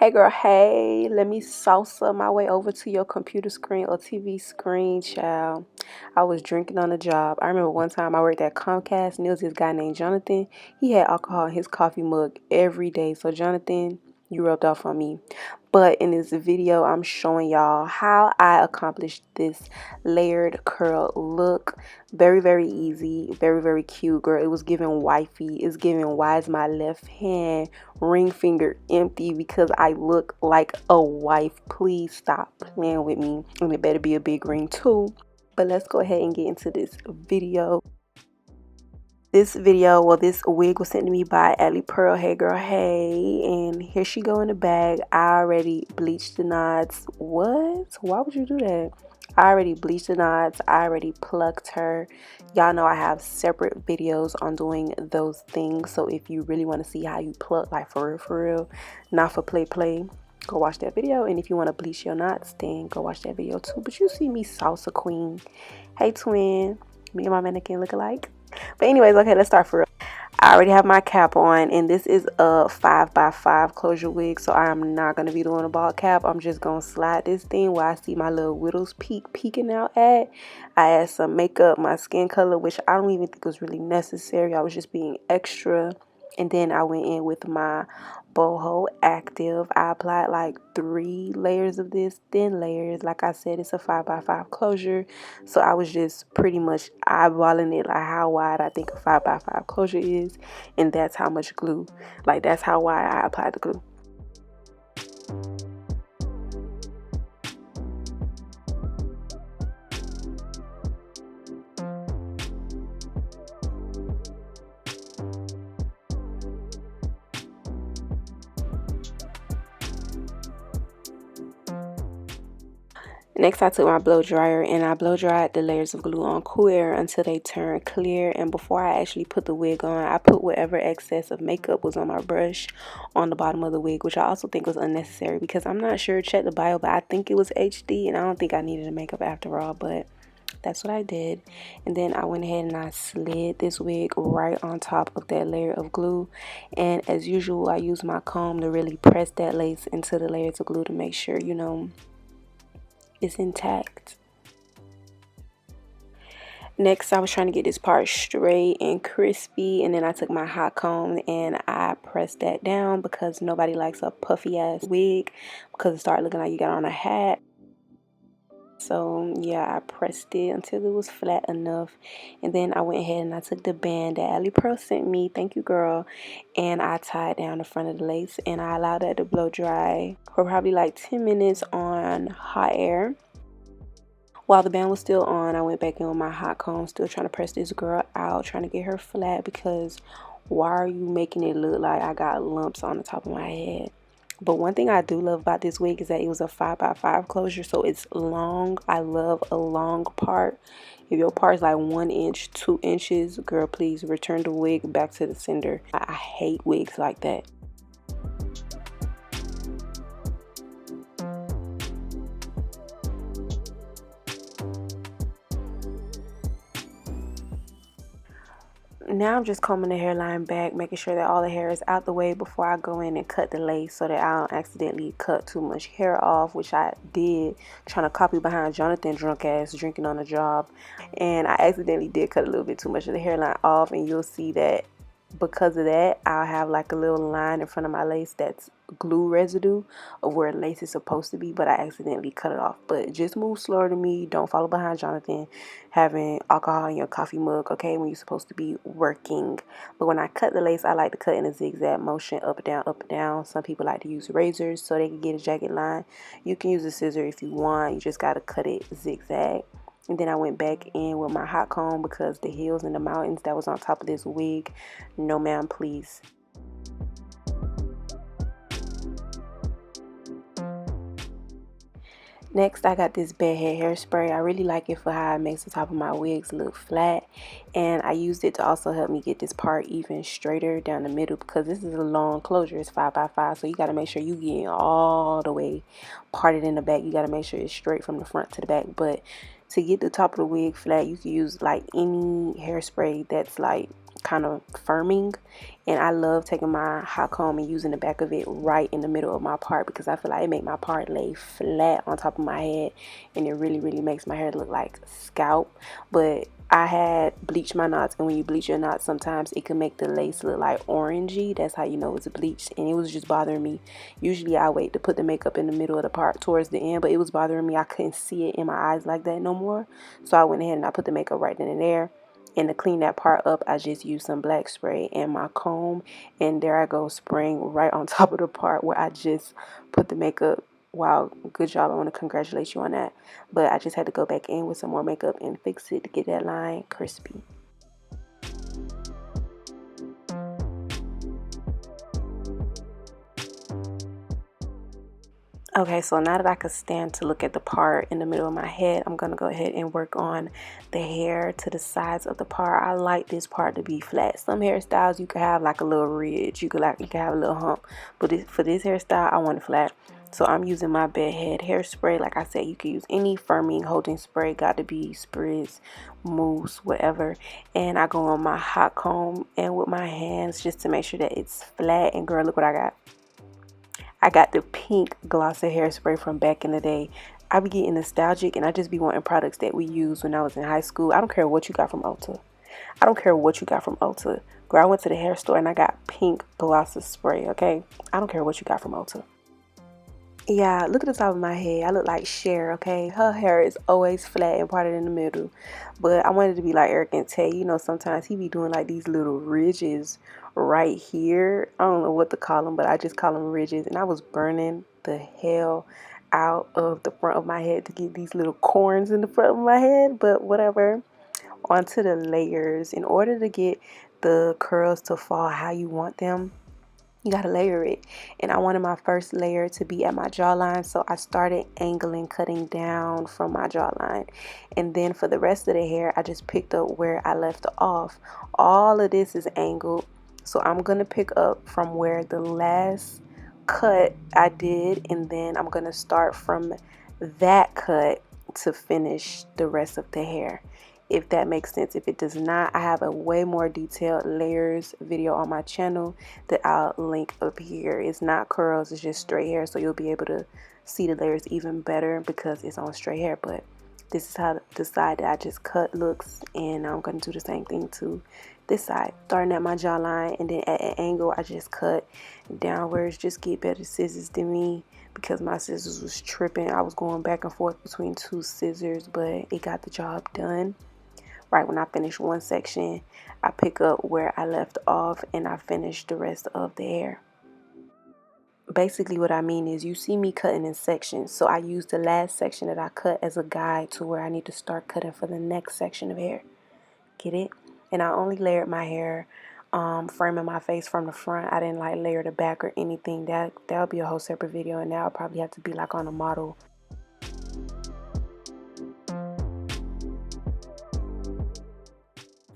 Hey girl, hey, let me salsa my way over to your computer screen or TV screen, child. I was drinking on the job. I remember one time I worked at Comcast and there was this guy named Jonathan. He had alcohol in his coffee mug every day. So Jonathan, you rubbed off on me. But in this video, I'm showing y'all how I accomplished this layered curl look. Very, very easy. Very, very cute, girl. It was giving wifey. It's giving why is my left hand ring finger empty because I look like a wife. Please stop playing with me. And it better be a big ring too. But let's go ahead and get into this video. This wig was sent to me by Alipearl Hair, girl, hey, and here she go in the bag. I already bleached the knots. What? Why would you do that? I already bleached the knots. I already plucked her. Y'all know I have separate videos on doing those things. So if you really want to see how you pluck, like for real, not for play, go watch that video. And if you want to bleach your knots, then go watch that video too. But you see me salsa queen. Hey twin, me and my mannequin look alike. But anyways, okay, let's start for real. I already have my cap on, and this is a 5x5 closure wig, so I'm not going to be doing a bald cap. I'm just going to slide this thing where I see my little widow's peak peeking out at. I add some makeup, my skin color, which I don't even think was really necessary. I was just being extra. And then I went in with my boho active. I applied like 3 layers of this, thin layers. Like I said, it's a 5x5 closure, so I was just pretty much eyeballing it, like how wide I think a 5x5 closure is, and that's how much glue, like that's how wide I applied the glue. Next, I took my blow dryer and I blow dried the layers of glue on cool air until they turn clear. And before I actually put the wig on, I put whatever excess of makeup was on my brush on the bottom of the wig, which I also think was unnecessary because I'm not sure. Check the bio, but I think it was HD, and I don't think I needed the makeup after all. But that's what I did. And then I went ahead and I slid this wig right on top of that layer of glue. And as usual, I used my comb to really press that lace into the layers of glue to make sure, you know, it's intact. Next, I was trying to get this part straight and crispy, and then I took my hot comb and I pressed that down because nobody likes a puffy ass wig because it started looking like you got on a hat. So yeah, I pressed it until it was flat enough, and then I went ahead and I took the band that Alipearl sent me, thank you girl, and I tied down the front of the lace, and I allowed that to blow dry for probably like 10 minutes on hot air. While the band was still on, I went back in with my hot comb, still trying to press this girl out, trying to get her flat, because why are you making it look like I got lumps on the top of my head? But one thing I do love about this wig is that it was a 5x5 closure, so it's long. I love a long part. If your part is like 1 inch, 2 inches, girl, please return the wig back to the sender. I hate wigs like that. Now I'm just combing the hairline back, making sure that all the hair is out the way before I go in and cut the lace so that I don't accidentally cut too much hair off, which I did, trying to copy behind Jonathan drunk ass drinking on the job. And I accidentally did cut a little bit too much of the hairline off, and you'll see that because of that, I'll have like a little line in front of my lace that's glue residue of where lace is supposed to be, but I accidentally cut it off. But just move slower than me. Don't follow behind Jonathan having alcohol in your coffee mug, okay, when you're supposed to be working. But when I cut the lace, I like to cut in a zigzag motion, up, down, up, down. Some people like to use razors so they can get a jagged line. You can use a scissor if you want. You just got to cut it zigzag. And then I went back in with my hot comb because the hills and the mountains that was on top of this wig, no ma'am, please. Next, I got this bedhead hairspray. I really like it for how it makes the top of my wigs look flat. And I used it to also help me get this part even straighter down the middle because this is a long closure. It's 5x5, so you got to make sure you get all the way parted in the back. You got to make sure it's straight from the front to the back. But to get the top of the wig flat, you can use like any hairspray that's like kind of firming, and I love taking my hot comb and using the back of it right in the middle of my part, because I feel like it makes my part lay flat on top of my head, and it really makes my hair look like scalp. But I had bleached my knots, and when you bleach your knots, sometimes it can make the lace look like orangey. That's how you know it's bleached, and it was just bothering me. Usually I wait to put the makeup in the middle of the part towards the end, but it was bothering me. I couldn't see it in my eyes like that no more, so I went ahead and I put the makeup right then and there. And to clean that part up, I just used some black spray and my comb, and there I go, spraying right on top of the part where I just put the makeup. Wow, good job. I want to congratulate you on that. But I just had to go back in with some more makeup and fix it to get that line crispy. Okay, so now that I could stand to look at the part in the middle of my head, I'm going to go ahead and work on the hair to the sides of the part. I like this part to be flat. Some hairstyles you could have like a little ridge, you could have a little hump, but for this hairstyle I want it flat. So I'm using my bedhead hairspray. Like I said, you can use any firming holding spray, got to be spritz, mousse, whatever. And I go on my hot comb and with my hands just to make sure that it's flat. And girl, look what I got. I got the pink glossy hairspray from back in the day. I be getting nostalgic, and I just be wanting products that we used when I was in high school. I don't care what you got from Ulta. I don't care what you got from Ulta. Girl, I went to the hair store and I got pink glossy spray, okay? I don't care what you got from Ulta. Yeah, look at the top of my head. I look like Cher, okay? Her hair is always flat and parted in the middle. But I wanted to be like Eric and Tay. You know, sometimes he be doing like these little ridges right here. I don't know what to call them, but I just call them ridges. And I was burning the hell out of the front of my head to get these little corns in the front of my head. But whatever. Onto the layers. In order to get the curls to fall how you want them, you gotta layer it. And I wanted my first layer to be at my jawline, so I started angling, cutting down from my jawline. And then for the rest of the hair, I just picked up where I left off. All of this is angled, so I'm gonna pick up from where the last cut I did, and then I'm gonna start from that cut to finish the rest of the hair, if that makes sense. If it does not, I have a way more detailed layers video on my channel that I'll link up here. It's not curls, it's just straight hair, so you'll be able to see the layers even better because it's on straight hair. But this is how the side that I just cut looks, and I'm going to do the same thing to this side, starting at my jawline, and then at an angle I just cut downwards. Just get better scissors than me, because my scissors was tripping. I was going back and forth between two scissors, but it got the job done. Right when I finish one section, I pick up where I left off and I finish the rest of the hair. Basically what I mean is, you see me cutting in sections, so I use the last section that I cut as a guide to where I need to start cutting for the next section of hair. Get it? And I only layered my hair, framing my face from the front. I didn't like layer the back or anything. That'll be a whole separate video, and now I'll probably have to be like on a model.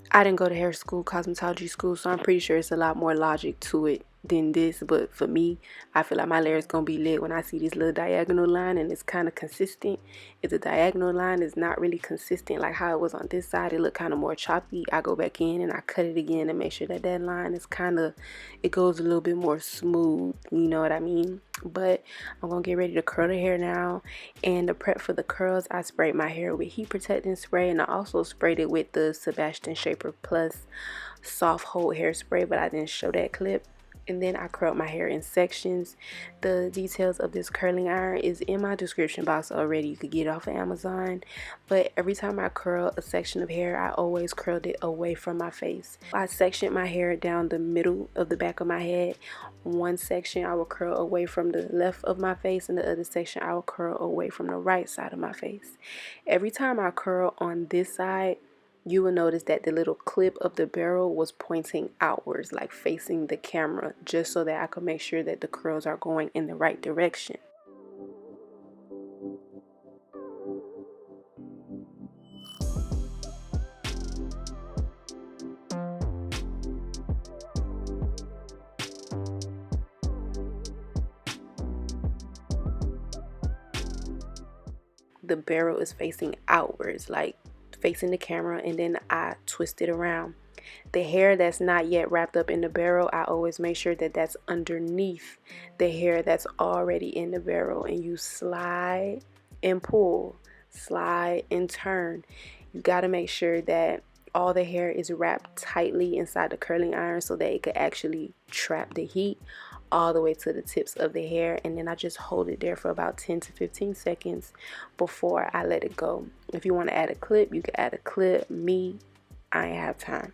I didn't go to hair school, cosmetology school, so I'm pretty sure it's a lot more logic to it than this. But for me, I feel like my layer is going to be lit when I see this little diagonal line and it's kind of consistent. If the diagonal line is not really consistent like how it was on this side, it looked kind of more choppy, I go back in and I cut it again and make sure that that line is kind of, it goes a little bit more smooth, you know what I mean? But I'm going to get ready to curl the hair now. And to prep for the curls, I sprayed my hair with heat protecting spray, and I also sprayed it with the Sebastian Shaper Plus soft hold hairspray, but I didn't show that clip. And then I curled my hair in sections. The details of this curling iron is in my description box already. You could get it off of Amazon. But every time I curl a section of hair, I always curled it away from my face. I sectioned my hair down the middle of the back of my head. One section I will curl away from the left of my face, and the other section I will curl away from the right side of my face. Every time I curl on this side, you will notice that the little clip of the barrel was pointing outwards, like facing the camera, just so that I could make sure that the curls are going in the right direction. The barrel is facing outwards, like facing the camera, and then I twist it around. The hair that's not yet wrapped up in the barrel, I always make sure that that's underneath the hair that's already in the barrel, and you slide and pull, slide and turn. You got to make sure that all the hair is wrapped tightly inside the curling iron so that it could actually trap the heat all the way to the tips of the hair. And then I just hold it there for about 10 to 15 seconds before I let it go. If you want to add a clip, you can add a clip. Me, I ain't have time.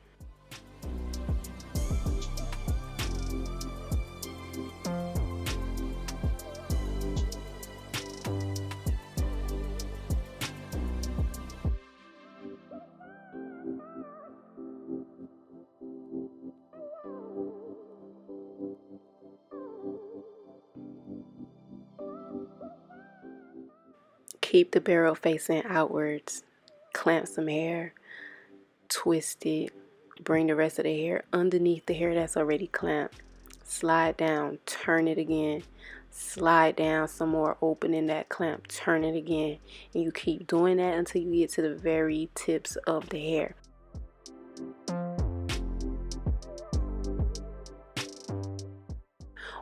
Keep the barrel facing outwards. Clamp some hair, twist it, bring the rest of the hair underneath the hair that's already clamped. Slide down, turn it again, slide down some more, opening that clamp, turn it again, and you keep doing that until you get to the very tips of the hair.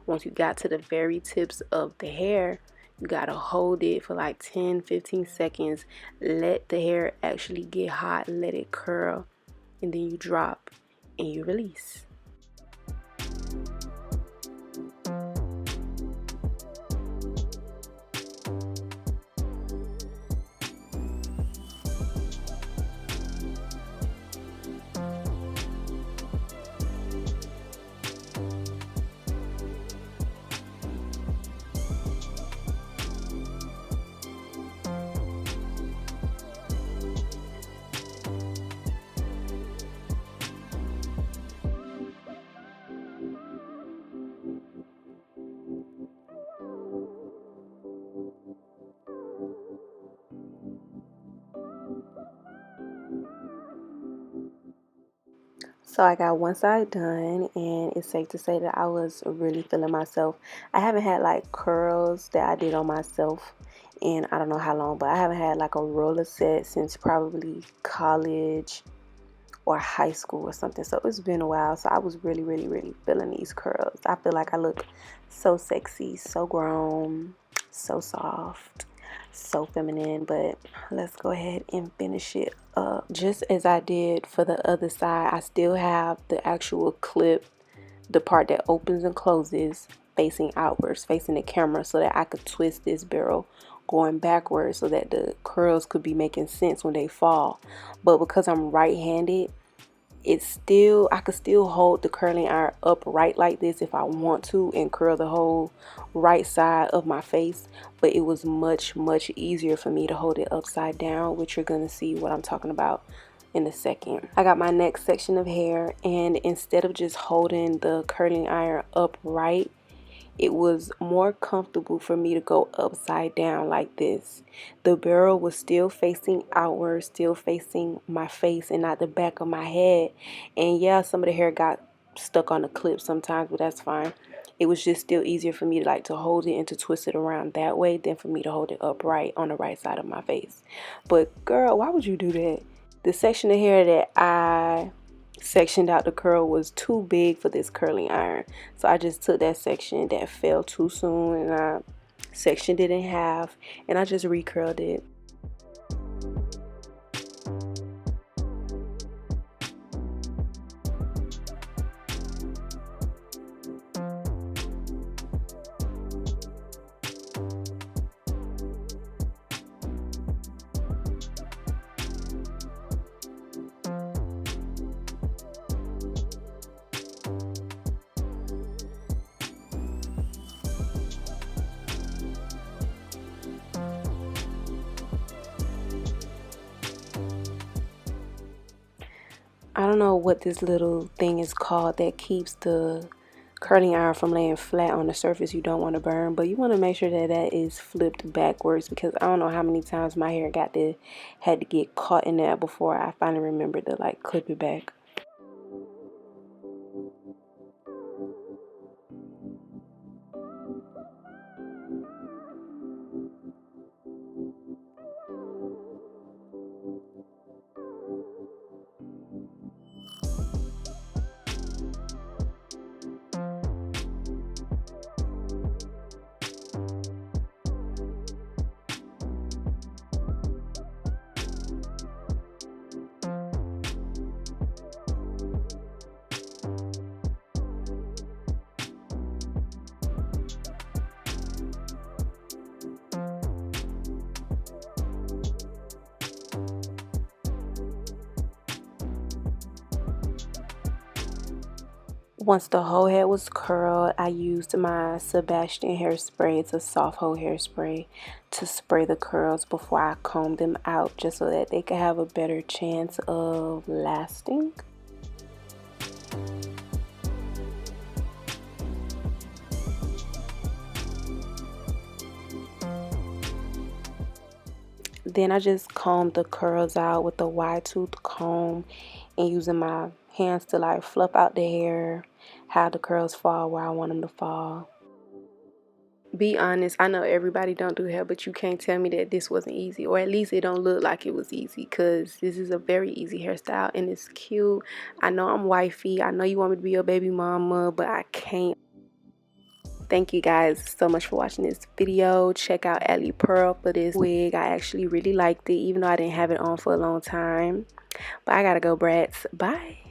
Once you got to the very tips of the hair, you gotta hold it for like 10-15 seconds. Let the hair actually get hot, let it curl, and then you drop and you release. So I got one side done, and it's safe to say that I was really feeling myself. I haven't had like curls that I did on myself in I don't know how long, but I haven't had like a roller set since probably college or high school or something. So it's been a while. So I was really feeling these curls. I feel like I look so sexy, so grown, so soft, so feminine. But let's go ahead and finish it up. Just as I did for the other side, I still have the actual clip, the part that opens and closes, facing outwards, facing the camera, so that I could twist this barrel going backwards so that the curls could be making sense when they fall. But because I'm right-handed, I could still hold the curling iron upright like this if I want to and curl the whole right side of my face, but it was much easier for me to hold it upside down, which you're gonna see what I'm talking about in a second. I got my next section of hair, and instead of just holding the curling iron upright, it was more comfortable for me to go upside down like this. The barrel was still facing outward, still facing my face and not the back of my head. And yeah, some of the hair got stuck on the clip sometimes, but that's fine. It was just still easier for me to hold it and to twist it around that way than for me to hold it upright on the right side of my face. But girl, why would you do that? The section of hair that I sectioned out the curl was too big for this curling iron, so I just took that section that fell too soon and I sectioned it in half, and I just recurled it. I don't know what this little thing is called that keeps the curling iron from laying flat on the surface you don't want to burn, but you want to make sure that that is flipped backwards, because I don't know how many times my hair had to get caught in there before I finally remembered to like clip it back. Once the whole head was curled, I used my Sebastian hairspray. It's a soft whole hairspray to spray the curls before I comb them out, just so that they could have a better chance of lasting. Then I just combed the curls out with a wide tooth comb and using my hands to like fluff out the hair, have the curls fall where I want them to fall. Be honest, I know everybody don't do hair, but you can't tell me that this wasn't easy, or at least it don't look like it was easy, because this is a very easy hairstyle and it's cute. I know I'm wifey, I know you want me to be your baby mama, but I can't. Thank you guys so much for watching this video. Check out Alipearl for this wig. I actually really liked it, even though I didn't have it on for a long time. But I gotta go, brats. Bye.